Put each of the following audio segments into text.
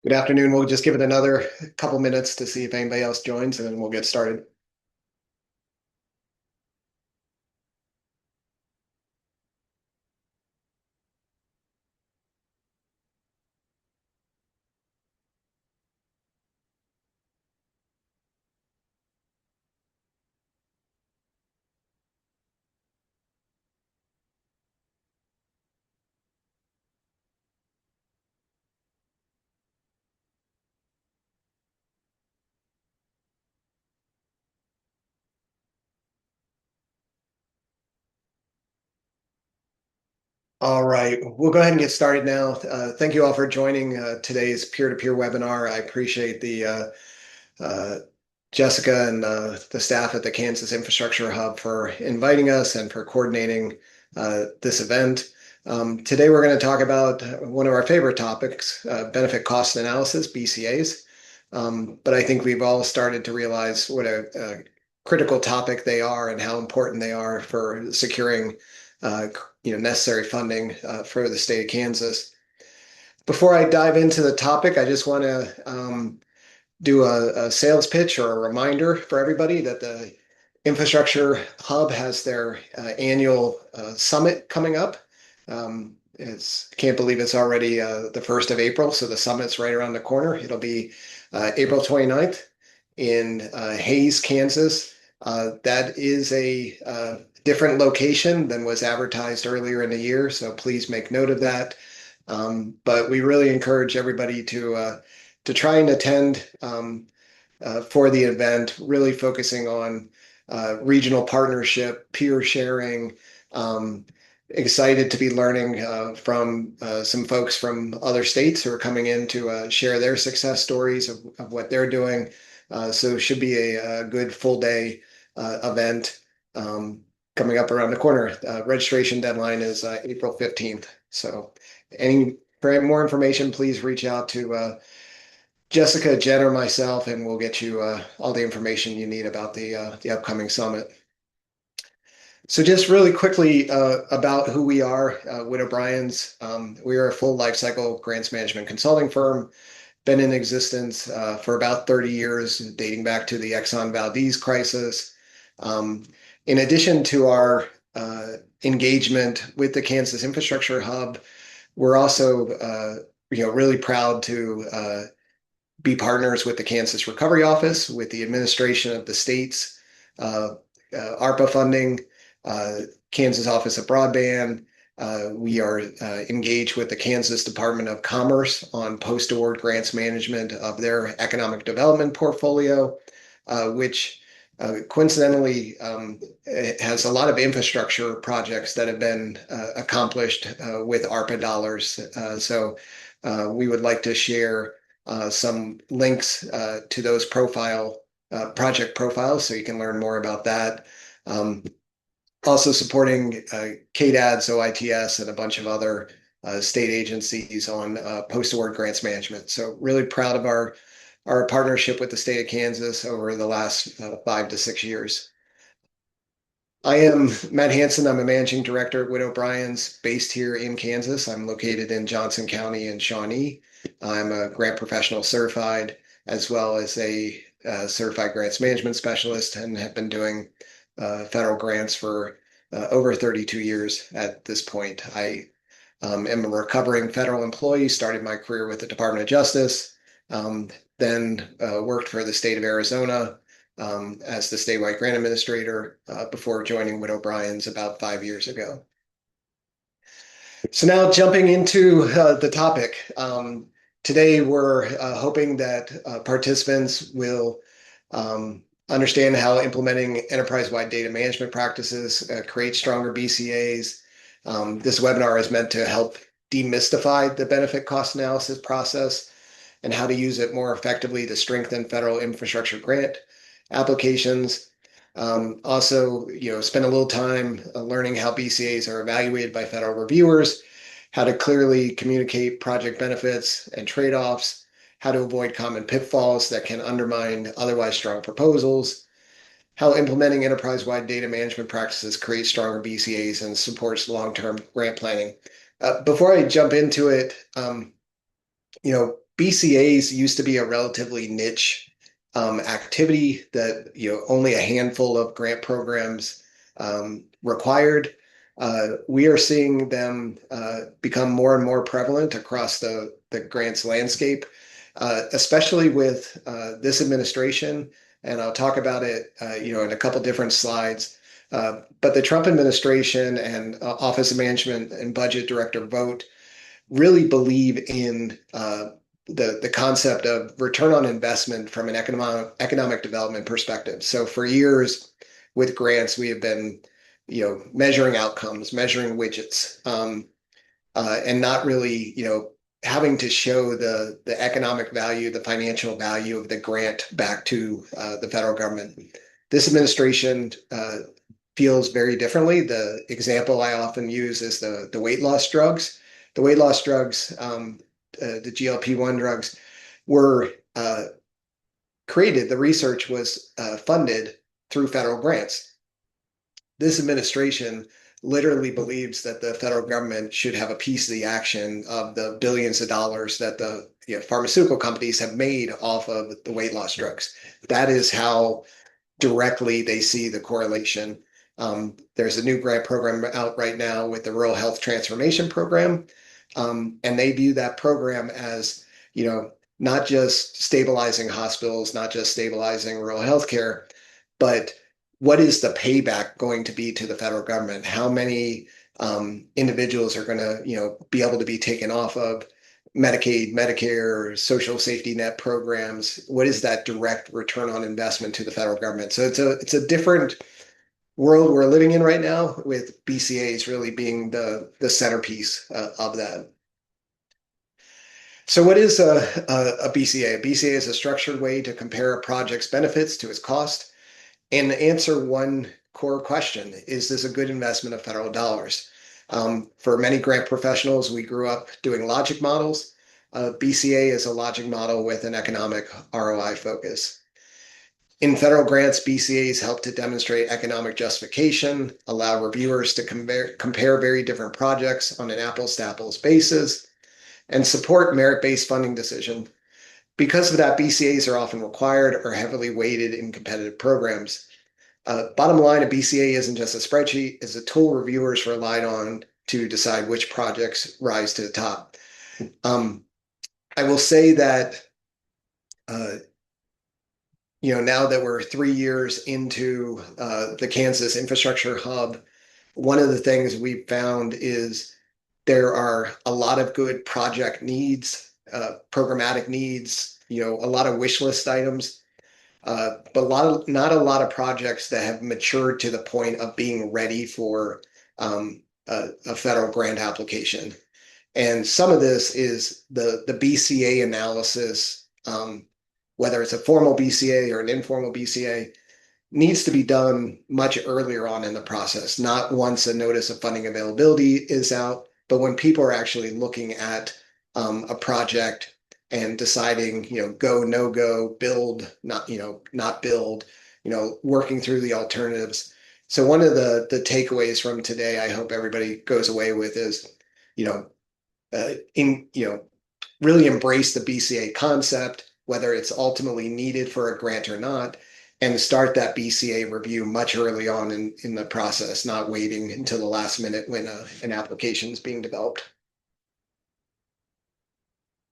Good afternoon. We'll just give it another couple minutes to see if anybody else joins, and then we'll get started. All right, we'll go ahead and get started now. Thank you all for joining today's peer-to-peer webinar. I appreciate the uh, Jessica and the staff at the Kansas Infrastructure Hub for inviting us and for coordinating this event. Today we're going to talk about one of our favorite topics, benefit cost analysis, BCAs. But I think we've all started to realize what a critical topic they are and how important they are for securing uh, necessary funding for the state of Kansas. Before I dive into the topic, I just want to do a sales pitch or a reminder for everybody that the Infrastructure Hub has their annual summit coming up. Can't believe it's already the 1st of April, so the summit's right around the corner. It'll be April 29th in Hayes, Kansas. That is a different location than was advertised earlier in the year, so please make note of that. But we really encourage everybody to try and attend for the event, really focusing on regional partnership, peer sharing. Excited to be learning from some folks from other states who are coming in to share their success stories of what they're doing. So it should be a good full day event coming up around the corner. Registration deadline is April 15th. So for more information, please reach out to Jessica, Jen, or myself, and we'll get you all the information you need about the upcoming summit. So just really quickly about who we are, Witt O'Brien's. We are a full lifecycle grants management consulting firm, been in existence for about 30 years, dating back to the Exxon Valdez crisis. In addition to our engagement with the Kansas Infrastructure Hub, we're also really proud to be partners with the Kansas Recovery Office, with the administration of the state's uh, ARPA funding, Kansas Office of Broadband. We are engaged with the Kansas Department of Commerce on post-award grants management of their economic development portfolio, which coincidentally has a lot of infrastructure projects that have been accomplished with ARPA dollars. So we would like to share some links to those project profiles so you can learn more about that. Also supporting KDADS, OITS, and a bunch of other state agencies on post-award grants management. So really proud of our partnership with the state of Kansas over the last 5 to 6 years. I am Matt Hansen. I'm a managing director at Witt O'Brien's, based here in Kansas. I'm located in Johnson County and Shawnee. I'm a grant professional certified, as well as a certified grants management specialist, and have been doing federal grants for over 32 years at this point. I am a recovering federal employee, started my career with the Department of Justice, um, then worked for the state of Arizona as the statewide grant administrator before joining Witt O'Brien's about 5 years ago. So now jumping into the topic. Today we're hoping that participants will understand how implementing enterprise-wide data management practices create stronger BCAs. This webinar is meant to help demystify the benefit cost analysis process and how to use it more effectively to strengthen federal infrastructure grant applications. Also, spend a little time learning how BCAs are evaluated by federal reviewers, how to clearly communicate project benefits and trade-offs, how to avoid common pitfalls that can undermine otherwise strong proposals, how implementing enterprise-wide data management practices creates stronger BCAs and supports long-term grant planning. Before I jump into it, BCAs used to be a relatively niche activity that only a handful of grant programs required. We are seeing them become more and more prevalent across the grants landscape, especially with this administration. And I'll talk about it, in a couple different slides. But the Trump administration and Office of Management and Budget Director Vogt really believe in the concept of return on investment from an economic development perspective. So for years with grants, we have been, measuring outcomes, measuring widgets, and not really, having to show the economic value, the financial value of the grant back to the federal government. This administration feels very differently. The example I often use is the weight loss drugs. The weight loss drugs, the GLP-1 drugs, were created. The research was funded through federal grants. This administration literally believes that the federal government should have a piece of the action of the billions of dollars that the pharmaceutical companies have made off of the weight loss drugs. That is how directly they see the correlation. There's a new grant program out right now with the Rural Health Transformation Program, and they view that program as, not just stabilizing hospitals, not just stabilizing rural healthcare, but what is the payback going to be to the federal government? How many individuals are going to, be able to be taken off of Medicaid, Medicare, social safety net programs? What is that direct return on investment to the federal government? So it's a different world we're living in right now, with BCAs really being the centerpiece of that. So what is a BCA? A BCA is a structured way to compare a project's benefits to its cost and answer one core question: is this a good investment of federal dollars? For many grant professionals, we grew up doing logic models. BCA is a logic model with an economic ROI focus. In federal grants, BCAs help to demonstrate economic justification, allow reviewers to compare very different projects on an apples to apples basis, and support merit-based funding decision. Because of that, BCAs are often required or heavily weighted in competitive programs. Bottom line, a BCA isn't just a spreadsheet, it's a tool reviewers rely on to decide which projects rise to the top. I will say that now that we're 3 years into the Kansas Infrastructure Hub, one of the things we've found is there are a lot of good project needs, programmatic needs, a lot of wish list items, but not a lot of projects that have matured to the point of being ready for a federal grant application. And some of this is the BCA analysis, whether it's a formal BCA or an informal BCA, needs to be done much earlier on in the process, not once a notice of funding availability is out, but when people are actually looking at a project and deciding, go, no go, build, not build, working through the alternatives. So one of the takeaways from today, I hope everybody goes away with is, really embrace the BCA concept, whether it's ultimately needed for a grant or not, and start that BCA review much early on in the process, not waiting until the last minute when an application is being developed.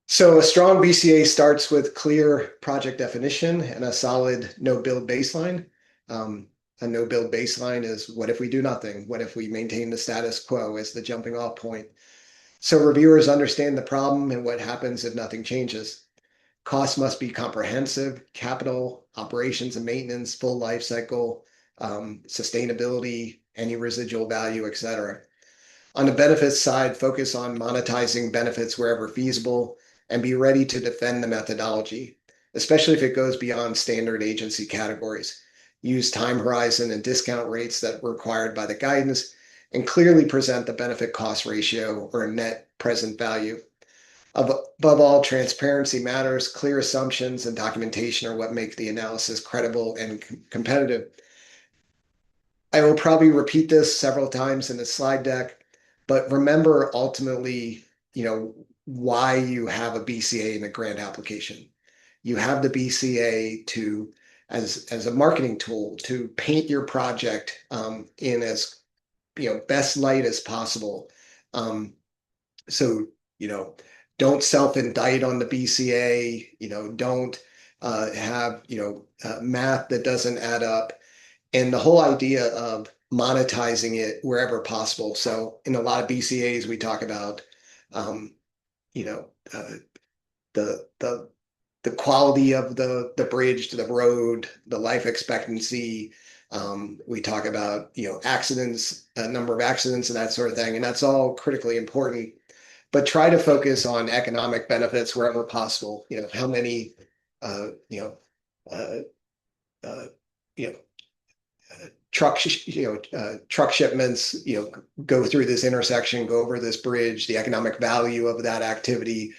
So a strong BCA starts with clear project definition and a solid no-build baseline. A no-build baseline is, what if we do nothing? What if we maintain the status quo as the jumping off point? So reviewers understand the problem and what happens if nothing changes. Costs must be comprehensive: capital, operations and maintenance, full life cycle, sustainability, any residual value, etc. On the benefits side, focus on monetizing benefits wherever feasible and be ready to defend the methodology, especially if it goes beyond standard agency categories. Use time horizon and discount rates that were required by the guidance, and clearly present the benefit cost ratio or net present value. Above all, transparency matters. Clear assumptions and documentation are what make the analysis credible and competitive. I will probably repeat this several times in the slide deck, but remember, ultimately, why you have a BCA in a grant application. You have the BCA to as a marketing tool to paint your project in as best light as possible. Um, so you know, don't self-indict on the BCA. Don't have math that doesn't add up, and the whole idea of monetizing it wherever possible. So in a lot of BCAs, we talk about um, you know the the the quality of the bridge to the road, the life expectancy. We talk about accidents, a number of accidents, and that sort of thing, and that's all critically important. But try to focus on economic benefits wherever possible. How many, uh, you know, uh, uh, you know, truck shipments, go through this intersection, go over this bridge, the economic value of that activity.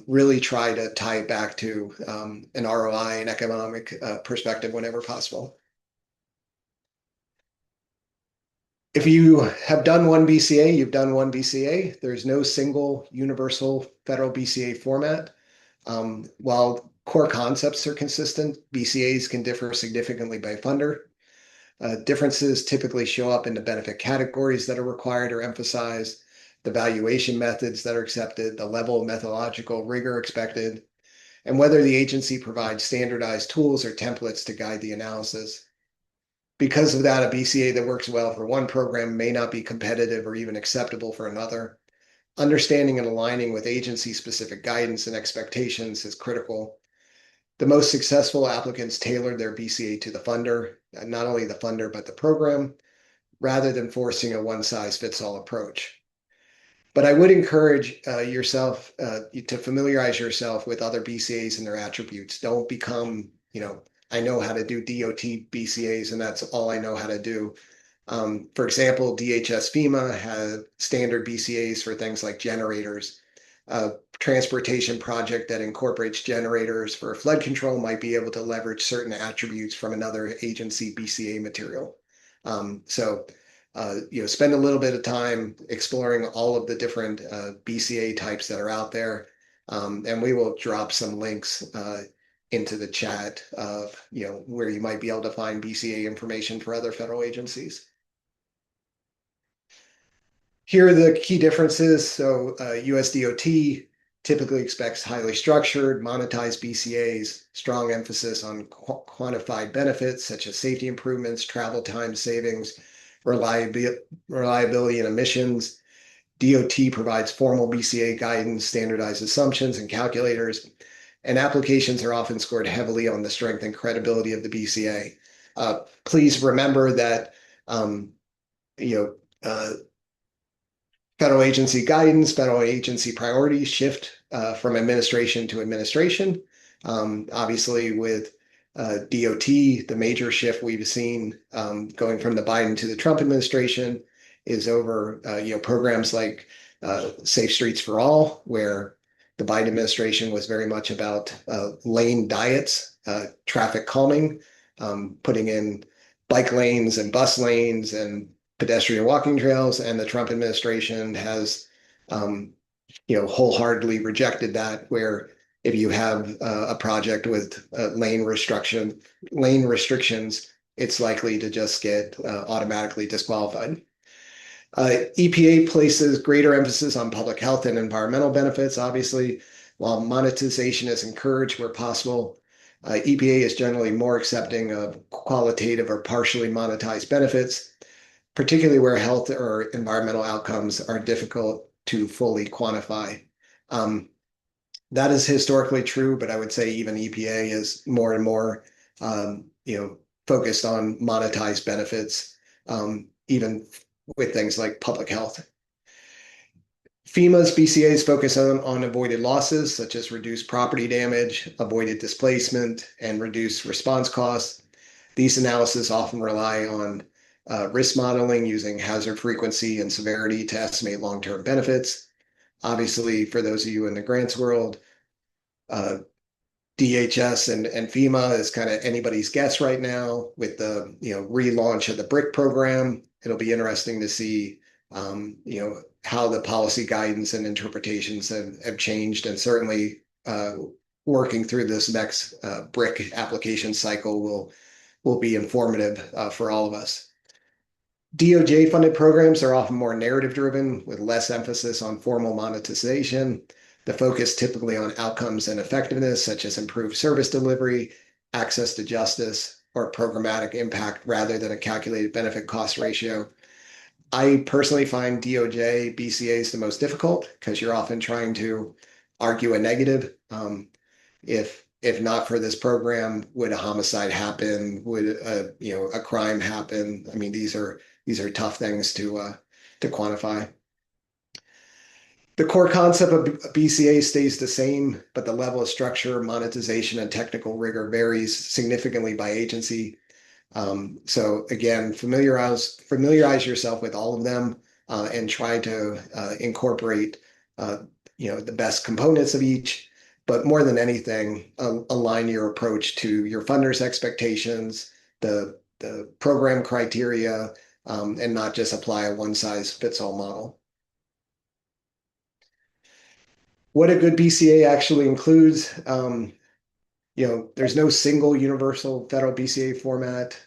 Really try to tie it back to an ROI and economic perspective whenever possible. If you have done one BCA, you've done one BCA. There's no single universal federal BCA format. While core concepts are consistent, BCAs can differ significantly by funder. Differences typically show up in the benefit categories that are required or emphasized, the valuation methods that are accepted, the level of methodological rigor expected, and whether the agency provides standardized tools or templates to guide the analysis. Because of that, a BCA that works well for one program may not be competitive or even acceptable for another. Understanding and aligning with agency-specific guidance and expectations is critical. The most successful applicants tailored their BCA to the funder, not only the funder, but the program, rather than forcing a one-size-fits-all approach. But I would encourage yourself to familiarize yourself with other BCAs and their attributes. Don't become, I know how to do DOT BCAs and that's all I know how to do. For example, DHS FEMA has standard BCAs for things like generators. A transportation project that incorporates generators for flood control might be able to leverage certain attributes from another agency BCA material. So spend a little bit of time exploring all of the different BCA types that are out there. And we will drop some links into the chat of, where you might be able to find BCA information for other federal agencies. Here are the key differences. So US DOT typically expects highly structured, monetized BCAs, strong emphasis on quantified benefits such as safety improvements, travel time savings, reliability and emissions. DOT provides formal BCA guidance, standardized assumptions, and calculators, and applications are often scored heavily on the strength and credibility of the BCA. Please remember that you know, federal agency guidance, federal agency priorities shift from administration to administration. Obviously, with DOT, the major shift we've seen going from the Biden to the Trump administration is over programs like Safe Streets for All, where the Biden administration was very much about lane diets, traffic calming, putting in bike lanes and bus lanes and pedestrian walking trails, and the Trump administration has, wholeheartedly rejected that. Where if you have a project with lane restrictions, it's likely to just get automatically disqualified. EPA places greater emphasis on public health and environmental benefits, obviously, while monetization is encouraged where possible. EPA is generally more accepting of qualitative or partially monetized benefits, particularly where health or environmental outcomes are difficult to fully quantify. That is historically true, but I would say even EPA is more and more, focused on monetized benefits, even with things like public health. FEMA's BCAs focus on avoided losses, such as reduced property damage, avoided displacement, and reduced response costs. These analyses often rely on risk modeling using hazard frequency and severity to estimate long-term benefits. Obviously, for those of you in the grants world, DHS and FEMA is kind of anybody's guess right now with the relaunch of the BRIC program. It'll be interesting to see how the policy guidance and interpretations have changed, and certainly working through this next BRIC application cycle will be informative for all of us. DOJ funded programs are often more narrative driven with less emphasis on formal monetization. The focus typically on outcomes and effectiveness, such as improved service delivery, access to justice, or programmatic impact rather than a calculated benefit cost ratio. I personally find DOJ BCAs the most difficult because you're often trying to argue a negative. If not for this program, would a homicide happen? Would a crime happen? I mean, these are tough things to quantify. The core concept of BCA stays the same, but the level of structure, monetization, and technical rigor varies significantly by agency. So again, familiarize yourself with all of them and try to incorporate the best components of each. But more than anything, align your approach to your funders' expectations, the program criteria, and not just apply a one-size-fits-all model. What a good BCA actually includes, there's no single universal federal BCA format.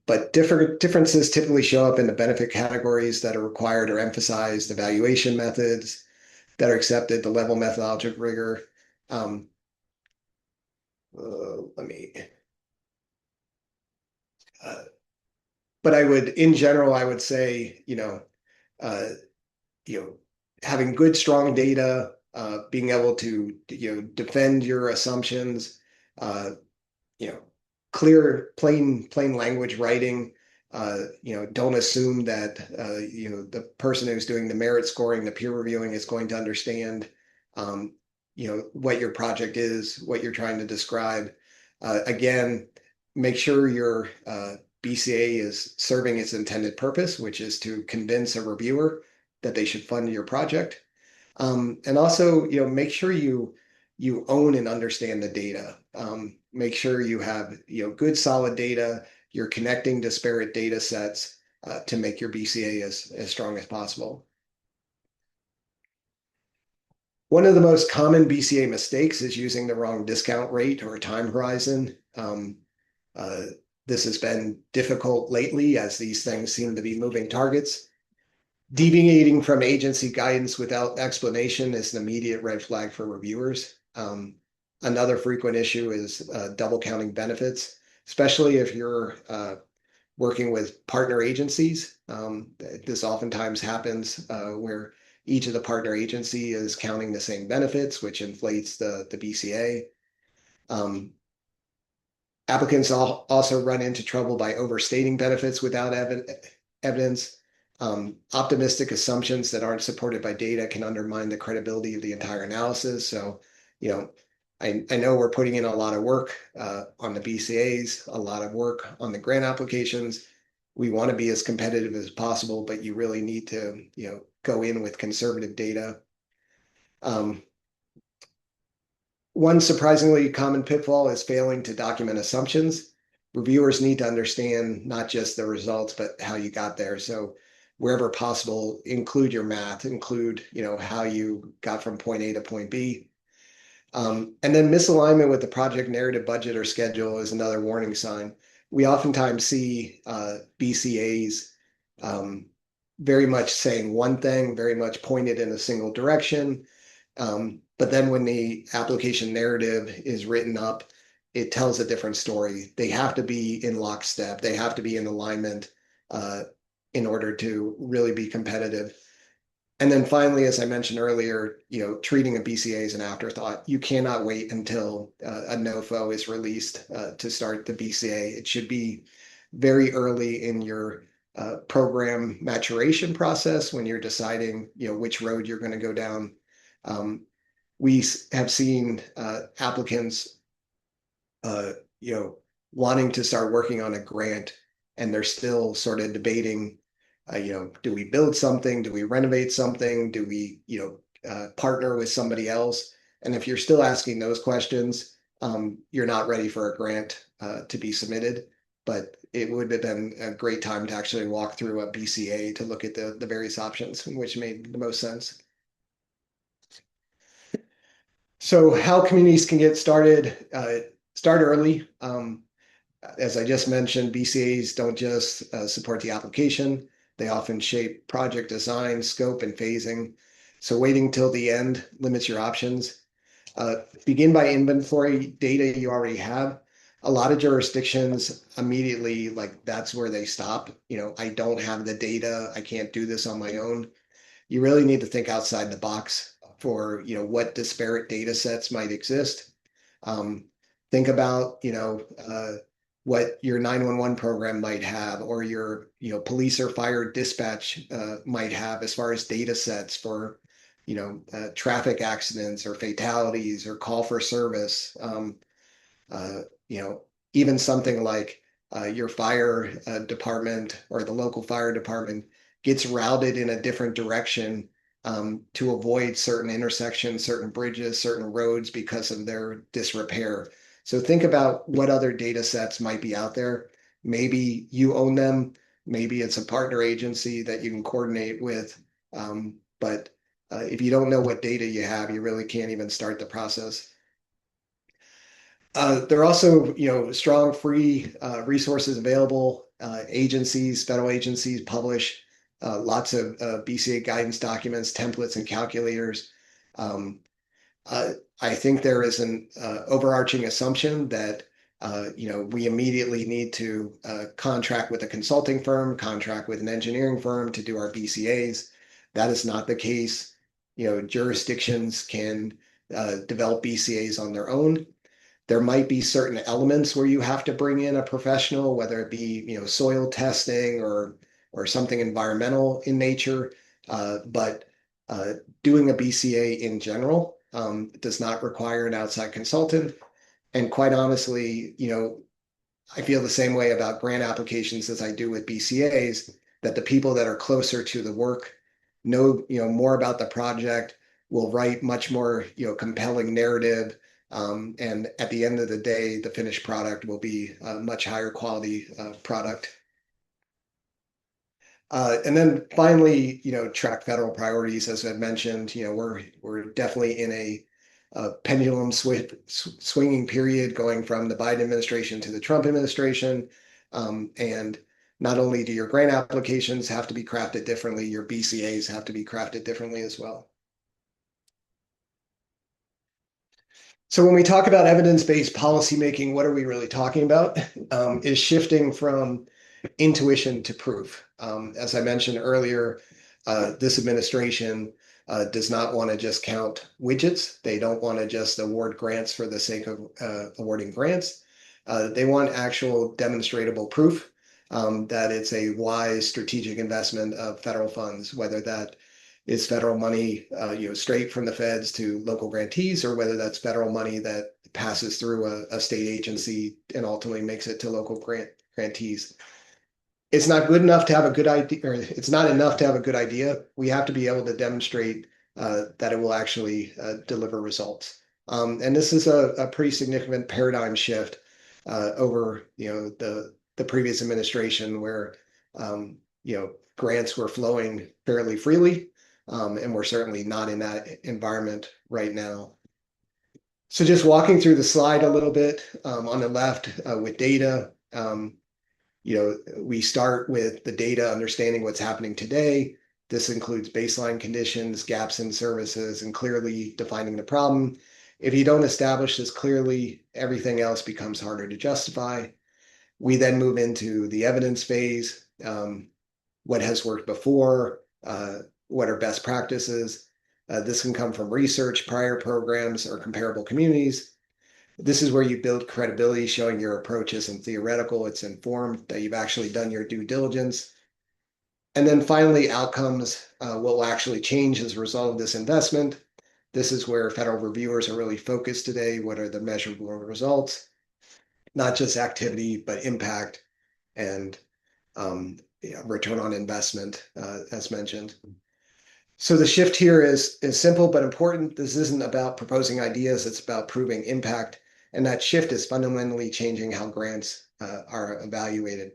But differences typically show up in the benefit categories that are required or emphasized, the valuation methods that are accepted, the level methodologic rigor. Um, let me, uh, but in general, I would say, uh, you know, having good, strong data, being able to, defend your assumptions, uh, you know, clear, plain language writing. Don't assume that the person who's doing the merit scoring, the peer reviewing is going to understand what your project is, what you're trying to describe. Again, make sure your BCA is serving its intended purpose, which is to convince a reviewer that they should fund your project. And also, make sure you own and understand the data. Make sure you have good solid data. You're connecting disparate data sets to make your BCA as strong as possible. One of the most common BCA mistakes is using the wrong discount rate or time horizon. Uh, this has been difficult lately as these things seem to be moving targets. Deviating from agency guidance without explanation is an immediate red flag for reviewers. Another frequent issue is double counting benefits, especially if you're working with partner agencies. This oftentimes happens where each of the partner agency is counting the same benefits, which inflates the BCA. Applicants also run into trouble by overstating benefits without evidence. Optimistic assumptions that aren't supported by data can undermine the credibility of the entire analysis. So, I know we're putting in a lot of work on the BCAs, a lot of work on the grant applications. We want to be as competitive as possible, but you really need to, go in with conservative data. One surprisingly common pitfall is failing to document assumptions. Reviewers need to understand not just the results, but how you got there. So wherever possible, include your math, include, how you got from point A to point B. And then misalignment with the project narrative, budget, or schedule is another warning sign. We oftentimes see BCAs very much saying one thing, very much pointed in a single direction. But then when the application narrative is written up, it tells a different story. They have to be in lockstep. They have to be in alignment in order to really be competitive. And then finally, as I mentioned earlier, treating a BCA as an afterthought. You cannot wait until a NOFO is released to start the BCA. It should be very early in your program maturation process when you're deciding, which road you're going to go down. We have seen applicants, uh, you know, wanting to start working on a grant, and they're still sort of debating, do we build something? Do we renovate something? Do we, partner with somebody else? And if you're still asking those questions, you're not ready for a grant to be submitted. but it would have been a great time to actually walk through a BCA to look at the various options, which made the most sense. So how communities can get started, start early. As I just mentioned, BCAs don't just support the application, they often shape project design, scope, and phasing. So waiting till the end limits your options. Begin by inventory data you already have. A lot of jurisdictions immediately, like that's where they stop. I don't have the data, I can't do this on my own. You really need to think outside the box for, what disparate data sets might exist. Um, think about, what your 911 program might have, or your, police or fire dispatch might have as far as data sets for, traffic accidents or fatalities or call for service. Uh, you know, Even something like your fire department or the local fire department gets routed in a different direction to avoid certain intersections, certain bridges, certain roads because of their disrepair. So think about what other data sets might be out there. Maybe you own them. Maybe it's a partner agency that you can coordinate with. But if you don't know what data you have, you really can't even start the process. There are also, strong free resources available. Agencies, federal agencies publish lots of BCA guidance documents, templates, and calculators. Um, uh, I think there is an overarching assumption that we immediately need to contract with a consulting firm, contract with an engineering firm to do our BCAs. That is not the case. Jurisdictions can develop BCAs on their own. There might be certain elements where you have to bring in a professional, whether it be, soil testing or something environmental in nature. But doing a BCA in general does not require an outside consultant. And quite honestly, I feel the same way about grant applications as I do with BCAs, that the people that are closer to the work know, more about the project, will write much more, compelling narrative. And at the end of the day, the finished product will be a much higher quality product. And then finally, track federal priorities. As I mentioned, we're definitely in a pendulum swinging period going from the Biden administration to the Trump administration. And not only do your grant applications have to be crafted differently, your BCAs have to be crafted differently as well. So when we talk about evidence-based policymaking, what are we really talking about? Is shifting from intuition to proof. As I mentioned earlier, this administration does not want to just count widgets. They don't want to just award grants for the sake of awarding grants. They want actual demonstrable proof that it's a wise strategic investment of federal funds, whether that is federal money, straight from the feds to local grantees, or whether that's federal money that passes through a state agency and ultimately makes it to local grantees. It's not good enough to have a good idea, or it's not enough to have a good idea. We have to be able to demonstrate that it will actually deliver results. And this is a pretty significant paradigm shift over, the previous administration, where grants were flowing fairly freely, and we're certainly not in that environment right now. So just walking through the slide a little bit, on the left with data. We start with the data, understanding what's happening today. This includes baseline conditions, gaps in services, and clearly defining the problem. If you don't establish this clearly, everything else becomes harder to justify. We then move into the evidence phase. What has worked before? What are best practices? This can come from research, prior programs, or comparable communities. This is where you build credibility, showing your approach isn't theoretical, it's informed, that you've actually done your due diligence. And then finally, outcomes, what will actually change as a result of this investment. This is where federal reviewers are really focused today. What are the measurable results? Not just activity, but impact and return on investment, as mentioned. So the shift here is simple but important. This isn't about proposing ideas, it's about proving impact. And that shift is fundamentally changing how grants are evaluated.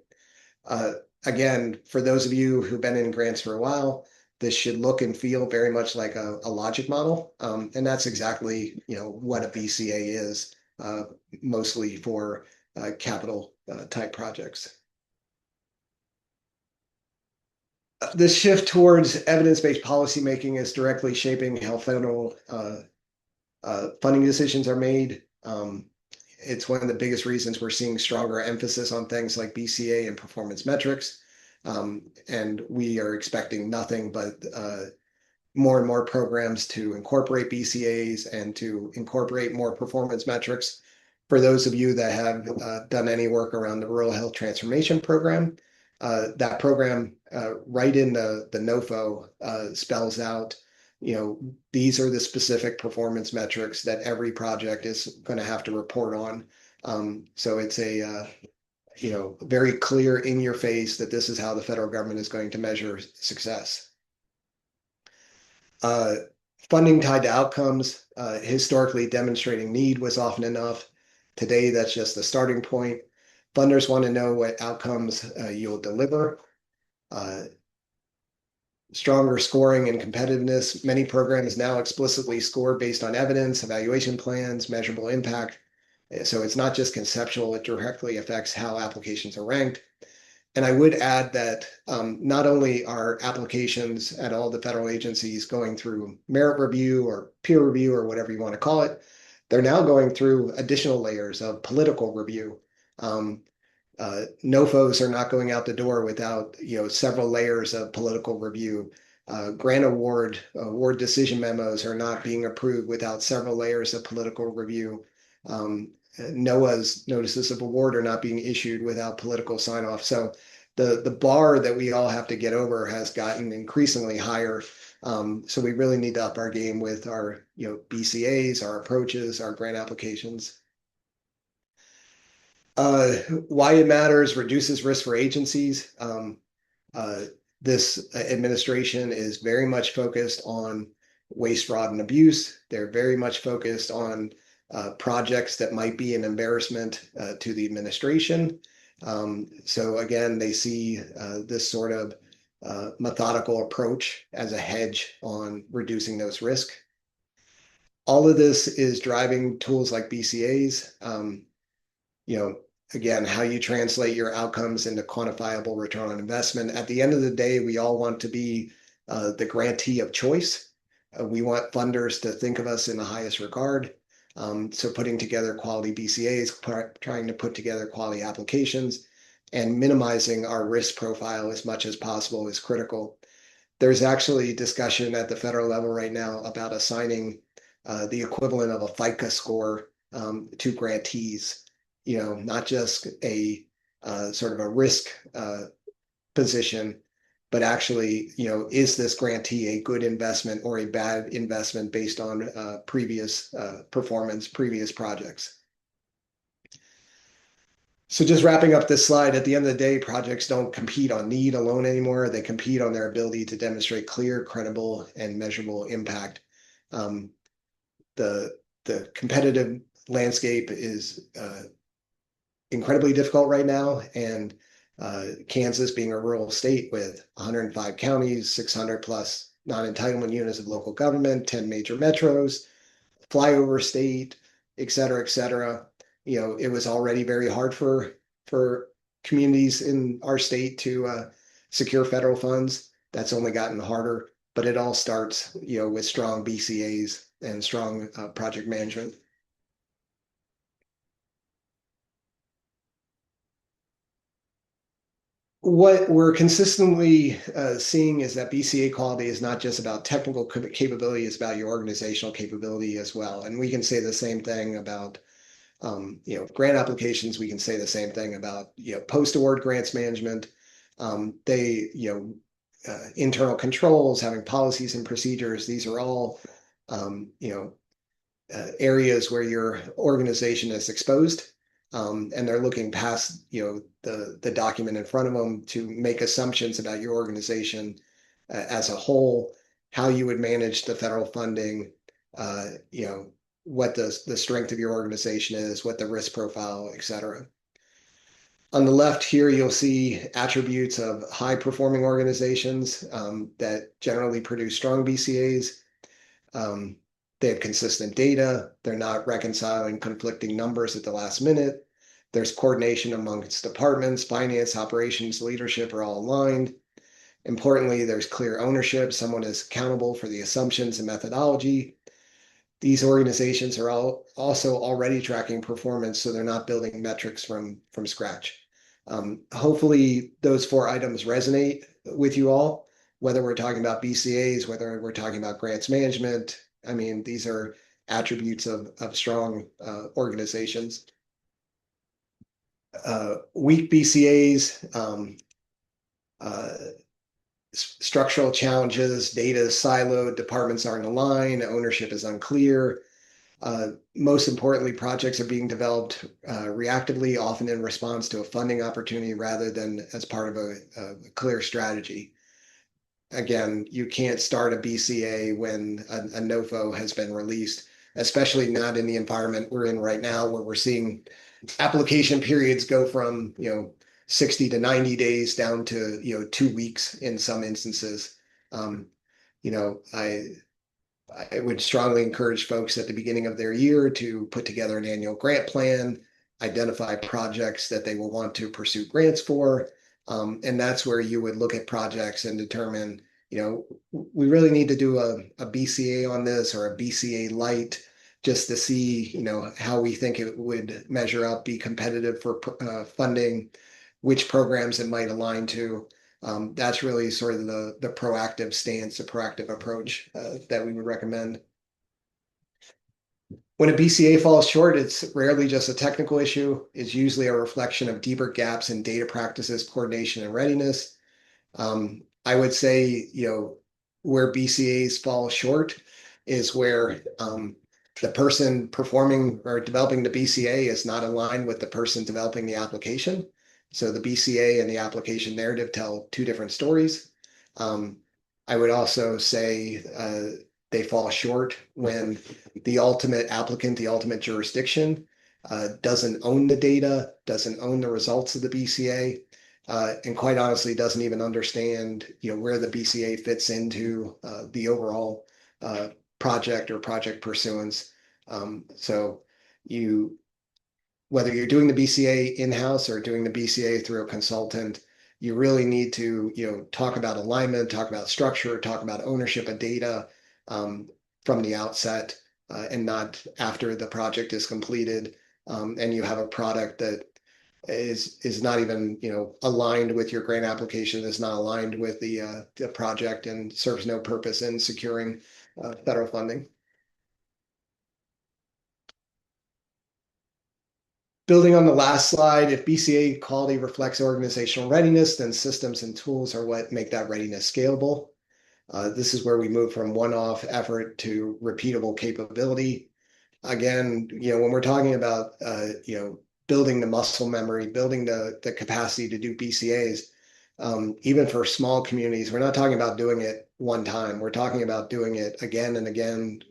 Uh, Again, for those of you who've been in grants for a while, this should look and feel very much like a logic model. And that's exactly, what a BCA is, mostly for capital type projects. This shift towards evidence-based policymaking is directly shaping how federal funding decisions are made. It's one of the biggest reasons we're seeing stronger emphasis on things like BCA and performance metrics. And we are expecting nothing but more and more programs to incorporate BCAs and to incorporate more performance metrics. For those of you that have done any work around the Rural Health Transformation Program, that program right in the NOFO spells out, these are the specific performance metrics that every project is going to have to report on. So it's a very clear in your face that this is how the federal government is going to measure success. Uh, Funding tied to outcomes, historically demonstrating need was often enough. Today, that's just the starting point. Funders want to know what outcomes you'll deliver. Uh, Stronger scoring and competitiveness. Many programs now explicitly score based on evidence, evaluation plans, measurable impact. So it's not just conceptual, it directly affects how applications are ranked. And I would add that not only are applications at all the federal agencies going through merit review or peer review or whatever you want to call it, they're now going through additional layers of political review. NOFOs are not going out the door without several layers of political review. Grant award decision memos are not being approved without several layers of political review. NOAA's notices of award are not being issued without political sign off. So the bar that we all have to get over has gotten increasingly higher. So we really need to up our game with our BCAs, our approaches, our grant applications. Why it matters, reduces risk for agencies. Uh, this administration is very much focused on waste, fraud, and abuse. They're very much focused on projects that might be an embarrassment to the administration. So again, they see this sort of methodical approach as a hedge on reducing those risks. All of this is driving tools like BCAs. You know, again, how you translate your outcomes into quantifiable return on investment. At the end of the day, we all want to be the grantee of choice. We want funders to think of us in the highest regard. So putting together quality BCAs, trying to put together quality applications, and minimizing our risk profile as much as possible is critical. There's actually discussion at the federal level right now about assigning the equivalent of a FICA score to grantees. Not just a sort of a risk position, but actually, is this grantee a good investment or a bad investment based on previous performance, previous projects? So just wrapping up this slide, at the end of the day, projects don't compete on need alone anymore. They compete on their ability to demonstrate clear, credible, and measurable impact. Um, the competitive landscape is incredibly difficult right now, and Kansas being a rural state with 105 counties, 600 plus non-entitlement units of local government, 10 major metros, flyover state, et cetera, et cetera. It was already very hard for communities in our state to secure federal funds. That's only gotten harder, but it all starts, with strong BCAs and strong project management. What we're consistently seeing is that BCA quality is not just about technical capability, it's about your organizational capability as well. And we can say the same thing about grant applications. We can say the same thing about post-award grants management. They internal controls, having policies and procedures. These are all areas where your organization is exposed, and they're looking past the document in front of them to make assumptions about your organization as a whole, how you would manage the federal funding, what the strength of your organization is, what the risk profile, et cetera. On the left here, you'll see attributes of high-performing organizations that generally produce strong BCAs. Um, they have consistent data. They're not reconciling conflicting numbers at the last minute. There's coordination amongst departments, finance, operations, leadership are all aligned. Importantly, there's clear ownership. Someone is accountable for the assumptions and methodology. These organizations are all also already tracking performance, so they're not building metrics from scratch. Hopefully, those four items resonate with you all, whether we're talking about BCAs, whether we're talking about grants management. I mean, these are attributes of strong organizations. Weak BCAs, uh, structural challenges, data is siloed, departments aren't aligned, ownership is unclear. Most importantly, projects are being developed reactively, often in response to a funding opportunity rather than as part of a clear strategy. Again, you can't start a BCA when a NOFO has been released, especially not in the environment we're in right now, where we're seeing application periods go from 60 to 90 days down to 2 weeks in some instances. Um, you know, I would strongly encourage folks at the beginning of their year to put together an annual grant plan, identify projects that they will want to pursue grants for. And that's where you would look at projects and determine, we really need to do a BCA on this or a BCA light just to see, how we think it would measure up, be competitive for funding, which programs it might align to. That's really sort of the proactive stance, the proactive approach that we would recommend. When a BCA falls short, it's rarely just a technical issue. It's usually a reflection of deeper gaps in data practices, coordination, and readiness. I would say, where BCAs fall short is where the person performing or developing the BCA is not aligned with the person developing the application. So the BCA and the application narrative tell two different stories. Um, I would also say they fall short when the ultimate applicant, the ultimate jurisdiction, doesn't own the data, doesn't own the results of the BCA, and quite honestly doesn't even understand where the BCA fits into the overall project or project pursuance. So you whether you're doing the BCA in-house or doing the BCA through a consultant, you really need to talk about alignment, talk about structure, talk about ownership of data from the outset, and not after the project is completed and you have a product that is not even aligned with your grant application, is not aligned with the project, and serves no purpose in securing federal funding. Building on the last slide, if BCA quality reflects organizational readiness, then systems and tools are what make that readiness scalable. This is where we move from one-off effort to repeatable capability. Again, when we're talking about building the muscle memory, building the capacity to do BCAs, even for small communities, we're not talking about doing it one time. We're talking about doing it again and again,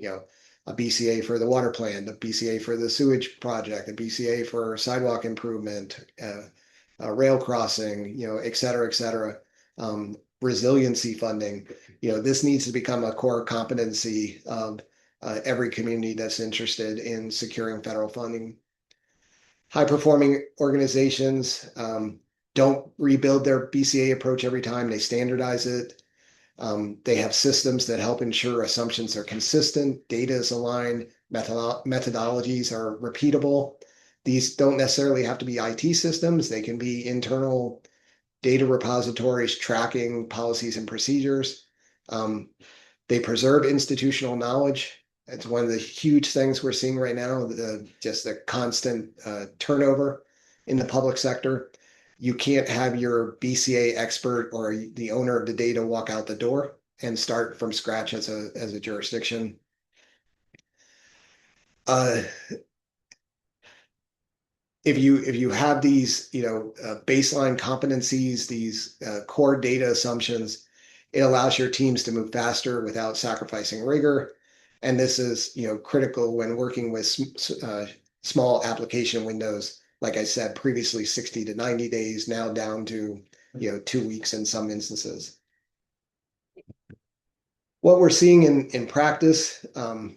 a BCA for the water plant, a BCA for the sewage project, a BCA for sidewalk improvement, rail crossing, et cetera, et cetera. Resiliency funding, this needs to become a core competency of every community that's interested in securing federal funding. High performing organizations don't rebuild their BCA approach every time, they standardize it. They have systems that help ensure assumptions are consistent, data is aligned, methodologies are repeatable. These don't necessarily have to be IT systems, they can be internal data repositories tracking policies and procedures. They preserve institutional knowledge. It's one of the huge things we're seeing right now, just the constant turnover in the public sector. You can't have your BCA expert or the owner of the data walk out the door and start from scratch as a jurisdiction. If you have these baseline competencies, these core data assumptions, it allows your teams to move faster without sacrificing rigor. And this is critical when working with small application windows like I said, previously 60 to 90 days, now down to 2 weeks in some instances. What we're seeing in practice, uh,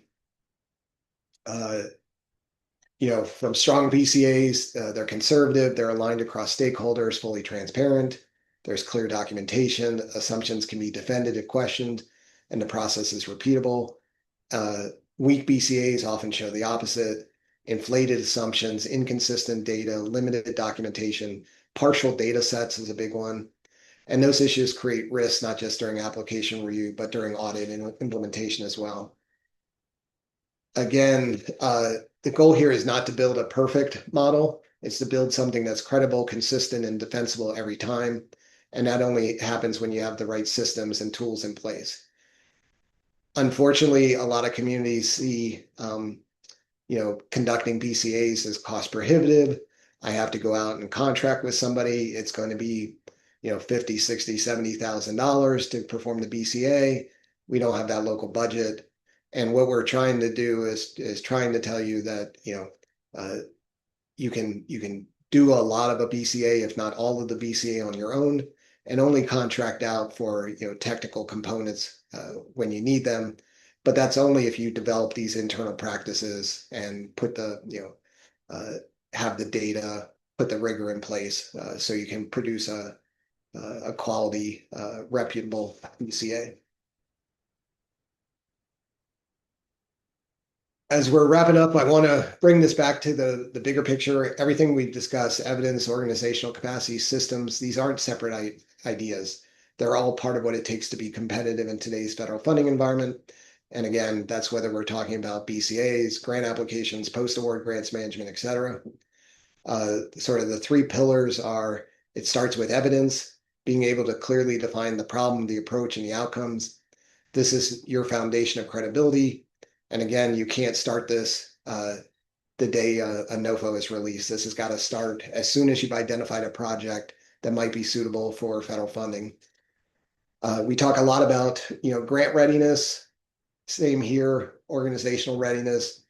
from strong BCAs, they're conservative, they're aligned across stakeholders, fully transparent. There's clear documentation, assumptions can be defended if questioned, and the process is repeatable. Uh, Weak BCAs often show the opposite: inflated assumptions, inconsistent data, limited documentation, partial data sets is a big one. And those issues create risks not just during application review, but during audit and implementation as well. Again, the goal here is not to build a perfect model. It's to build something that's credible, consistent, and defensible every time. And that only happens when you have the right systems and tools in place. Unfortunately, a lot of communities see conducting BCAs is cost prohibitive. I have to go out and contract with somebody. It's going to be, 50, 60, $70,000 to perform the BCA. We don't have that local budget. And what we're trying to do is trying to tell you that, uh, you can do a lot of a BCA, if not all of the BCA on your own, and only contract out for, technical components when you need them. But that's only if you develop these internal practices and put uh, have the data, put the rigor in place, so you can produce a quality, reputable BCA. As we're wrapping up, I want to bring this back to the bigger picture. Everything we discuss, evidence, organizational capacity, systems, these aren't separate ideas. They're all part of what it takes to be competitive in today's federal funding environment. And again, that's whether we're talking about BCAs, grant applications, post-award grants management, et cetera. Sort of the three pillars are: it starts with evidence, being able to clearly define the problem, the approach, and the outcomes. This is your foundation of credibility. And again, you can't start this the day a NOFO is released. This has got to start as soon as you've identified a project that might be suitable for federal funding. We talk a lot about grant readiness. Same here, organizational readiness.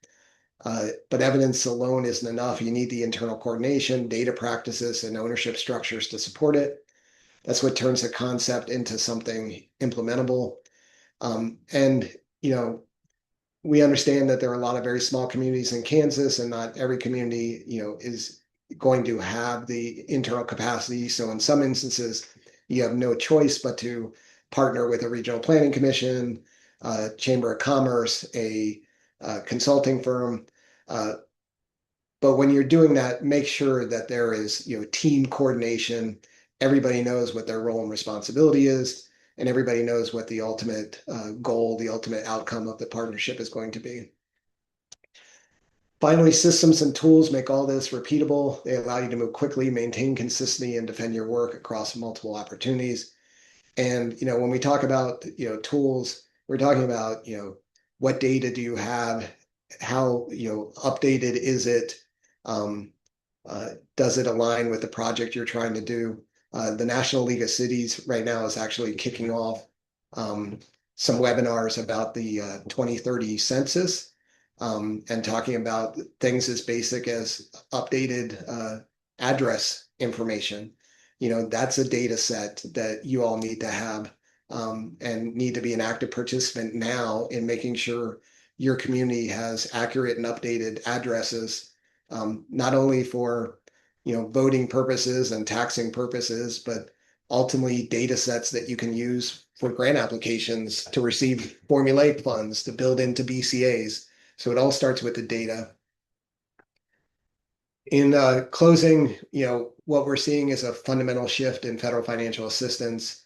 But evidence alone isn't enough. You need the internal coordination, data practices, and ownership structures to support it. That's what turns a concept into something implementable. And we understand that there are a lot of very small communities in Kansas, and not every community, is going to have the internal capacity. So in some instances, you have no choice but to partner with a regional planning commission, chamber of commerce, a consulting firm. But when you're doing that, make sure that there is, team coordination. Everybody knows what their role and responsibility is, and everybody knows what the ultimate goal, the ultimate outcome of the partnership is going to be. Finally, systems and tools make all this repeatable. They allow you to move quickly, maintain consistency, and defend your work across multiple opportunities. And when we talk about tools, we're talking about what data do you have, how updated is it, um, does it align with the project you're trying to do? The National League of Cities right now is actually kicking off some webinars about the 2030 census, and talking about things as basic as updated address information. That's a data set that you all need to have, and need to be an active participant now in making sure your community has accurate and updated addresses, not only for voting purposes and taxing purposes, but ultimately data sets that you can use for grant applications, to receive formulaic funds, to build into BCAs. So it all starts with the data. In closing, what we're seeing is a fundamental shift in federal financial assistance.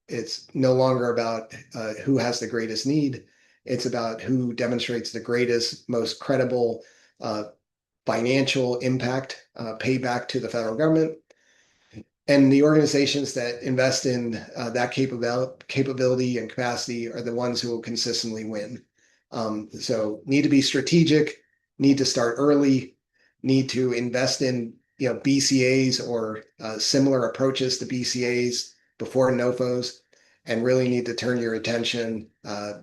It's no longer about who has the greatest need. It's about who demonstrates the greatest, most credible financial impact, payback to the federal government. And the organizations that invest in that capability and capacity are the ones who will consistently win. So need to be strategic, need to start early, need to invest in BCAs or similar approaches to BCAs before NOFOs, and really need to turn your attention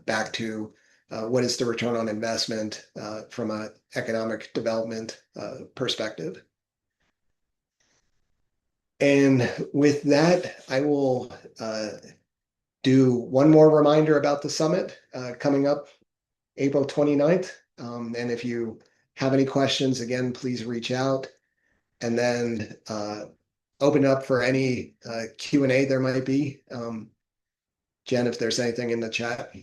back to what is the return on investment from an economic development perspective. And with that, I will do one more reminder about the summit coming up April 29th. And if you have any questions, again, please reach out. And then open up for any Q&A there might be. Jen, if there's anything in the chat.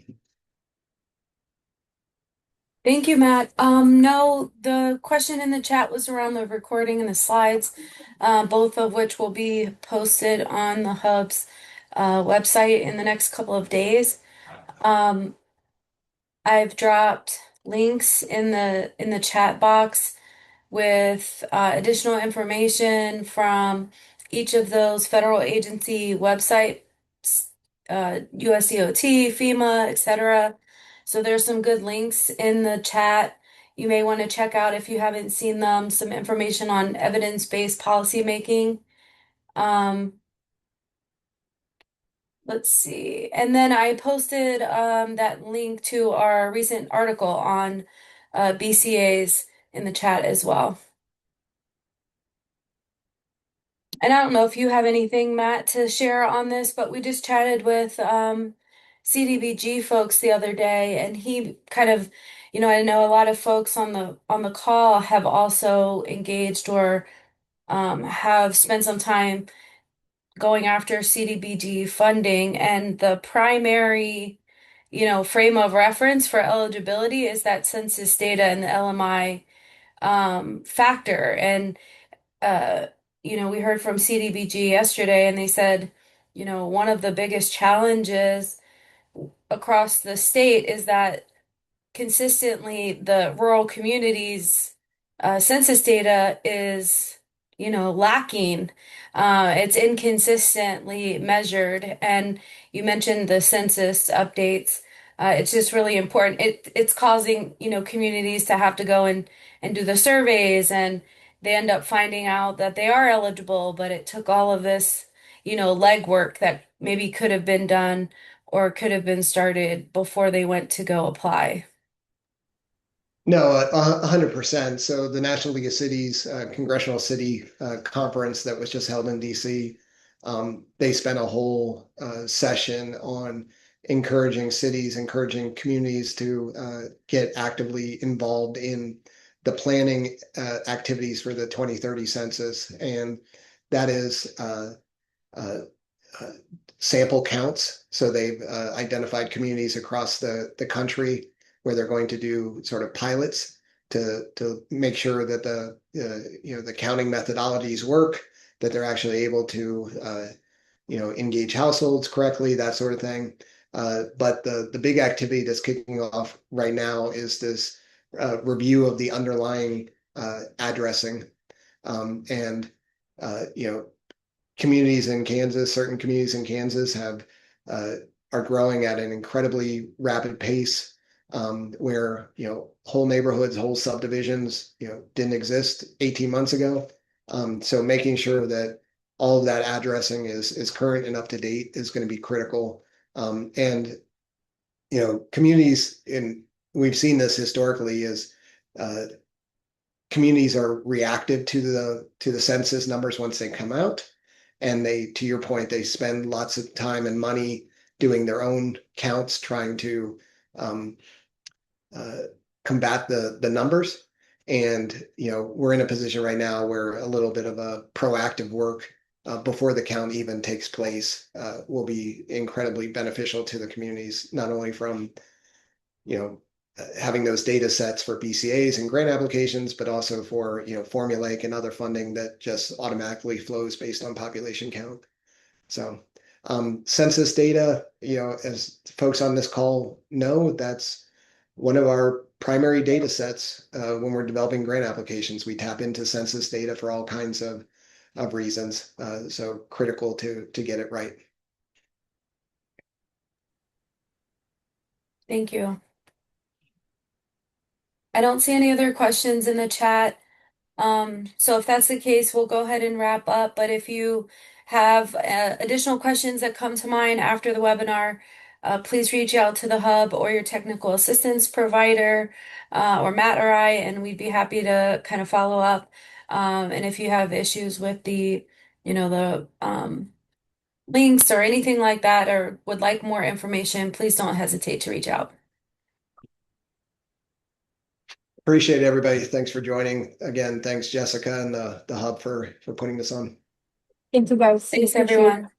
Thank you, Matt. No, the question in the chat was around the recording and the slides, both of which will be posted on the Hub's website in the next couple of days. Um, I've dropped links in the chat box with additional information from each of those federal agency websites, USDOT, FEMA, etc. So there's some good links in the chat. You may want to check out if you haven't seen them, some information on evidence-based policymaking. Um, let's see. And then I posted that link to our recent article on BCAs in the chat as well. And I don't know if you have anything, Matt, to share on this, but we just chatted with CDBG folks the other day, and he kind of, I know a lot of folks on the call have also engaged or have spent some time going after CDBG funding, and the primary, frame of reference for eligibility is that census data and the LMI factor. And uh, we heard from CDBG yesterday, and they said, one of the biggest challenges across the state is that consistently the rural communities census data is lacking. It's inconsistently measured, and you mentioned the census updates. It's just really important. It's causing communities to have to go and do the surveys, and they end up finding out that they are eligible, but it took all of this legwork that maybe could have been done or could have been started before they went to go apply. No, 100%. So the National League of Cities Congressional City Conference that was just held in DC, they spent a whole session on encouraging cities, encouraging communities to get actively involved in the planning activities for the 2030 census. And that is uh, uh, sample counts. So they've identified communities across the country where they're going to do sort of pilots to make sure that the counting methodologies work, that they're actually able to engage households correctly, that sort of thing. But the big activity that's kicking off right now is this review of the underlying addressing, and you know communities in Kansas, certain communities in Kansas have are growing at an incredibly rapid pace, where whole neighborhoods, whole subdivisions didn't exist 18 months ago. So making sure that all of that addressing is current and up to date is going to be critical. And communities in we've seen this historically is uh, communities are reactive to the census numbers once they come out, and they, to your point, they spend lots of time and money doing their own counts, trying to um, uh, combat the numbers. And we're in a position right now where a little bit of a proactive work before the count even takes place will be incredibly beneficial to the communities, not only from having those data sets for BCAs and grant applications, but also for formulaic and other funding that just automatically flows based on population count. So census data, as folks on this call know, that's one of our primary data sets when we're developing grant applications. We tap into census data for all kinds of reasons. So critical to get it right. Thank you. I don't see any other questions in the chat. So if that's the case, we'll go ahead and wrap up. But if you have additional questions that come to mind after the webinar, please reach out to the hub or your technical assistance provider, or Matt or I, and we'd be happy to kind of follow up. And if you have issues with the links or anything like that, or would like more information, please don't hesitate to reach out. Appreciate everybody. Thanks for joining. Again, thanks Jessica and the hub for putting this on. Thank you guys. Thanks, Appreciate it. everyone.